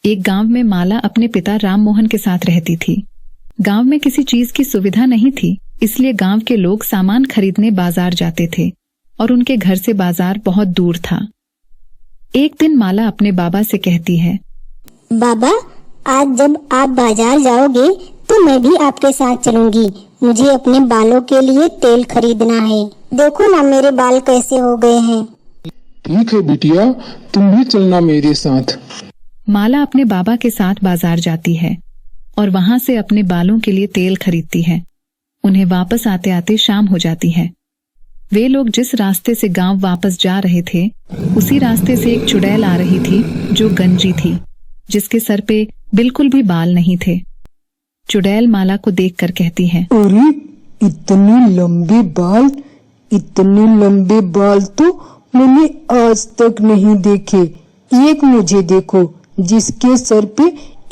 एक गांव में माला अपने पिता राम मोहन के साथ रहती थी। गांव में किसी चीज की सुविधा नहीं थी, इसलिए गांव के लोग सामान खरीदने बाजार जाते थे और उनके घर से बाजार बहुत दूर था। एक दिन माला अपने बाबा से कहती है, बाबा, आज जब आप बाजार जाओगे तो मैं भी आपके साथ चलूंगी। मुझे अपने बालों के लिए तेल खरीदना है। देखो ना मेरे बाल कैसे हो गए हैं। ठीक है बिटिया, तुम भी चलना मेरे साथ। माला अपने बाबा के साथ बाजार जाती है और वहां से अपने बालों के लिए तेल खरीदती है। उन्हें वापस आते आते शाम हो जाती है। वे लोग जिस रास्ते से गांव वापस जा रहे थे, उसी रास्ते से एक चुड़ैल आ रही थी जो गंजी थी, जिसके सर पे बिल्कुल भी बाल नहीं थे। चुड़ैल माला को देखकर कहती है, अरे इतने लंबे बाल तो मैंने आज तक नहीं देखे। एक मुझे देखो जिसके सर पे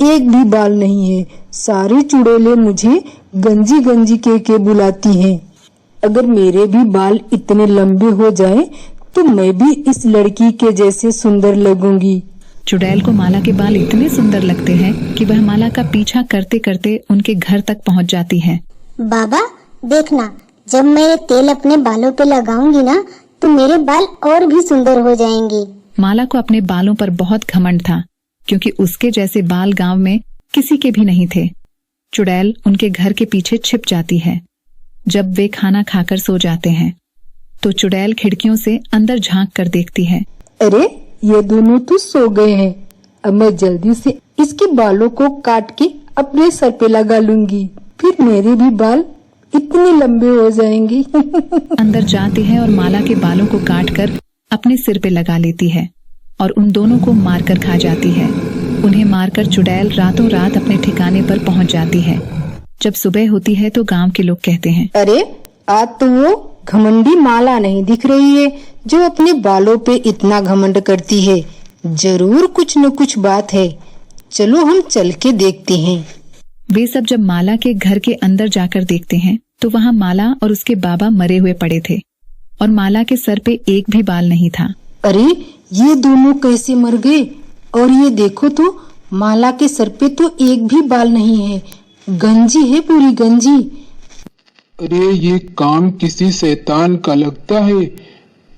एक भी बाल नहीं है। सारी चुड़ैलें मुझे गंजी गंजी के बुलाती हैं। अगर मेरे भी बाल इतने लंबे हो जाए तो मैं भी इस लड़की के जैसे सुंदर लगूंगी। चुड़ैल को माला के बाल इतने सुंदर लगते हैं कि वह माला का पीछा करते करते उनके घर तक पहुंच जाती है। बाबा देखना, जब मैं ये तेल अपने बालों पे लगाऊंगी ना तो मेरे बाल और भी सुंदर हो जाएंगे। माला को अपने बालों पर बहुत घमंड था, क्योंकि उसके जैसे बाल गांव में किसी के भी नहीं थे। चुड़ैल उनके घर के पीछे छिप जाती है। जब वे खाना खाकर सो जाते हैं तो चुड़ैल खिड़कियों से अंदर झांक कर देखती है, अरे ये दोनों तो सो गए हैं। अब मैं जल्दी से इसके बालों को काट के अपने सर पे लगा लूंगी, फिर मेरे भी बाल इतने लंबे हो जाएंगे। अंदर जाती है और माला के बालों को काटकर अपने सिर पे लगा लेती है और उन दोनों को मारकर खा जाती है। उन्हें मारकर चुड़ैल रातों रात अपने ठिकाने पर पहुंच जाती है। जब सुबह होती है तो गांव के लोग कहते हैं, अरे आज तो वो घमंडी माला नहीं दिख रही है जो अपने बालों पे इतना घमंड करती है। जरूर कुछ न कुछ बात है, चलो हम चल के देखते हैं। वे सब जब माला के घर के अंदर जाकर देखते हैं तो वहाँ माला और उसके बाबा मरे हुए पड़े थे और माला के सर पे एक भी बाल नहीं था। अरे ये दोनों कैसे मर गए? और ये देखो तो माला के सर पे तो एक भी बाल नहीं है, गंजी है, पूरी गंजी। अरे ये काम किसी शैतान का लगता है।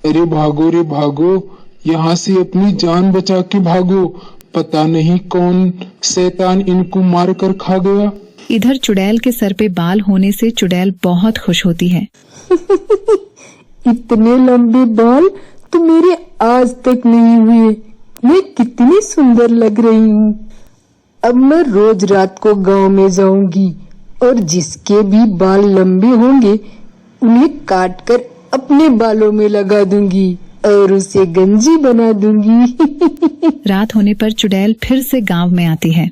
अरे भागो रे भागो, यहाँ से अपनी जान बचा के भागो। पता नहीं कौन शैतान इनको मार कर खा गया। इधर चुड़ैल के सर पे बाल होने से चुड़ैल बहुत खुश होती है। इतने लंबे बाल तो मेरे आज तक नहीं हुए। मैं कितनी सुंदर लग रही हूँ। अब मैं रोज रात को गांव में जाऊंगी और जिसके भी बाल लंबे होंगे उन्हें काट कर अपने बालों में लगा दूंगी और उसे गंजी बना दूंगी। रात होने पर चुड़ैल फिर से गांव में आती है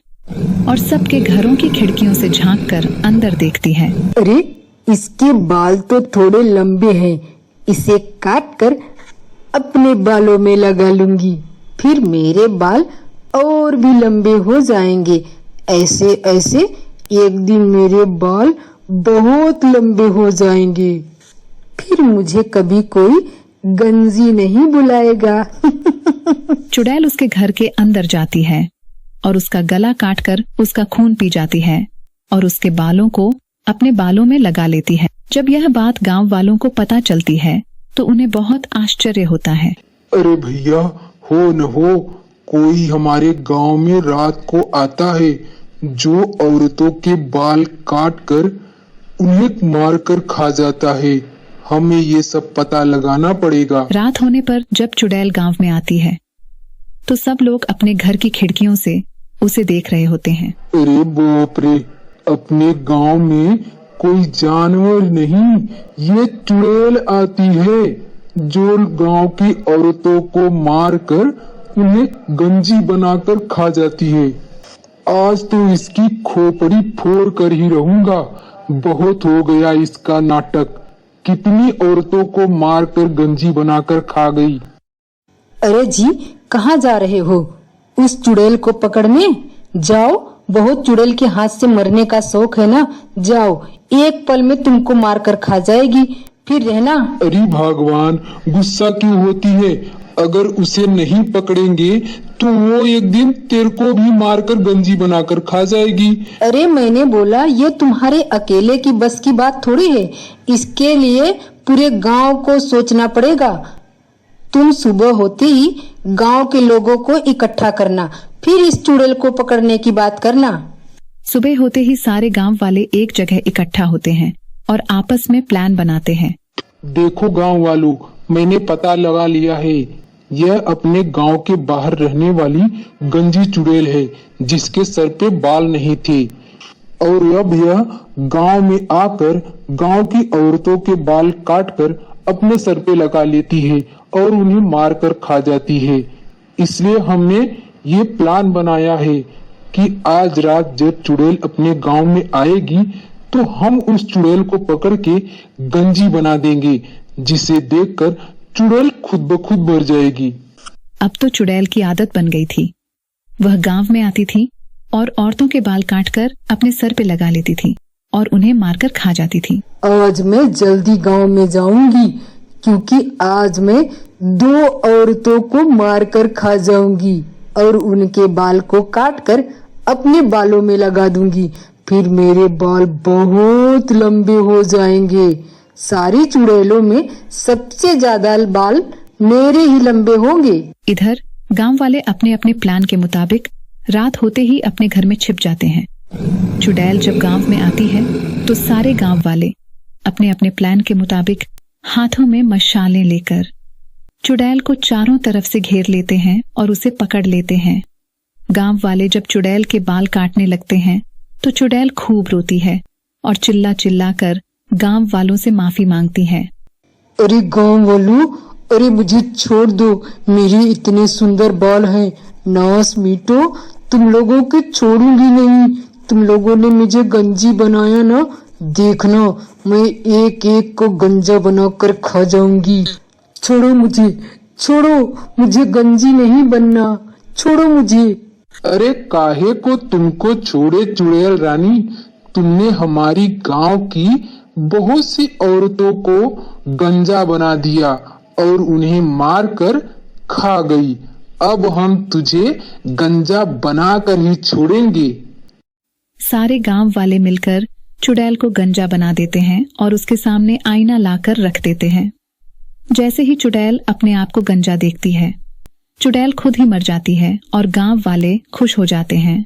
और सबके घरों की खिड़कियों से झांककर अंदर देखती है। अरे इसके बाल तो थोड़े लंबे हैं, इसे काट कर अपने बालों में लगा लूंगी, फिर मेरे बाल और भी लंबे हो जाएंगे। ऐसे ऐसे एक दिन मेरे बाल बहुत लंबे हो जाएंगे, फिर मुझे कभी कोई गंजी नहीं बुलाएगा। चुड़ैल उसके घर के अंदर जाती है और उसका गला काटकर उसका खून पी जाती है और उसके बालों को अपने बालों में लगा लेती है। जब यह बात गांव वालों को पता चलती है तो उन्हें बहुत आश्चर्य होता है। अरे भैया, हो न हो कोई हमारे गांव में रात को आता है जो औरतों के बाल काट कर उन्हें मार कर खा जाता है। हमें ये सब पता लगाना पड़ेगा। रात होने पर जब चुड़ैल गांव में आती है तो सब लोग अपने घर की खिड़कियों से उसे देख रहे होते हैं। अरे बाप रे, अपने गांव में कोई जानवर नहीं, ये चुड़ैल आती है जो गांव की औरतों को मार कर उन्हें गंजी बनाकर खा जाती है। आज तो इसकी खोपड़ी फोड़ कर ही रहूंगा। बहुत हो गया इसका नाटक, कितनी औरतों को मारकर गंजी बनाकर खा गई। अरे जी, कहाँ जा रहे हो? उस चुड़ैल को पकड़ने जाओ। बहुत चुड़ैल के हाथ से मरने का शौक है ना, जाओ, एक पल में तुमको मारकर खा जाएगी, फिर रहना। अरे भगवान, गुस्सा क्यों होती है? अगर उसे नहीं पकड़ेंगे तो वो एक दिन तेरे को भी मारकर गंजी बनाकर खा जाएगी। अरे मैंने बोला ये तुम्हारे अकेले की बस की बात थोड़ी है, इसके लिए पूरे गांव को सोचना पड़ेगा। तुम सुबह होते ही गांव के लोगों को इकट्ठा करना, फिर इस चुड़ैल को पकड़ने की बात करना। सुबह होते ही सारे गांव वाले एक जगह इकट्ठा होते हैं और आपस में प्लान बनाते हैं। देखो गांव वालों, मैंने पता लगा लिया है, यह अपने गांव के बाहर रहने वाली गंजी चुड़ैल है जिसके सर पे बाल नहीं थे, और अब यह गांव में आकर गांव की औरतों के बाल काटकर अपने सर पे लगा लेती है और उन्हें मारकर खा जाती है। इसलिए हमने ये प्लान बनाया है कि आज रात जब चुड़ैल अपने गांव में आएगी तो हम उस चुड़ैल को पकड़ के गंजी बना देंगे, जिसे देखकर चुड़ैल खुद ब खुद मर जाएगी। अब तो चुड़ैल की आदत बन गई थी। वह गांव में आती थी और औरतों के बाल काटकर अपने सर पे लगा लेती थी और उन्हें मारकर खा जाती थी। आज मैं जल्दी गांव में जाऊंगी, क्योंकि आज मैं 2 औरतों को मारकर खा जाऊंगी और उनके बाल को काटकर अपने बालों में लगा दूंगी। फिर मेरे बाल बहुत लंबे हो जाएंगे। सारी चुड़ैलों में सबसे ज्यादा बाल मेरे ही लंबे होंगे। इधर गांव वाले अपने अपने प्लान के मुताबिक रात होते ही अपने घर में छिप जाते हैं। चुड़ैल जब गांव में आती है तो सारे गांव वाले अपने अपने प्लान के मुताबिक हाथों में मशालें लेकर चुड़ैल को चारों तरफ से घेर लेते हैं और उसे पकड़ लेते हैं। गांव वाले जब चुड़ैल के बाल काटने लगते हैं तो चुड़ैल खूब रोती है और चिल्ला चिल्ला कर गांव वालों से माफी मांगती है। अरे गांव वालों, अरे मुझे छोड़ दो, मेरे इतने सुंदर बाल हैं। नास मीटो, तुम लोगों के छोड़ूंगी नहीं। तुम लोगों ने मुझे गंजी बनाया ना, देखना मैं एक एक को गंजा बनाकर खा जाऊंगी। छोड़ो मुझे, छोड़ो, मुझे गंजी नहीं बनना, छोड़ो मुझे। अरे काहे को तुमको छोड़े चुड़ैल रानी, तुमने हमारी गांव की बहुत सी औरतों को गंजा बना दिया और उन्हें मारकर खा गई। अब हम तुझे गंजा बनाकर ही छोड़ेंगे। सारे गांव वाले मिलकर चुड़ैल को गंजा बना देते हैं और उसके सामने आईना लाकर रख देते हैं। जैसे ही चुड़ैल अपने आप को गंजा देखती है, चुड़ैल खुद ही मर जाती है और गांव वाले खुश हो जाते हैं।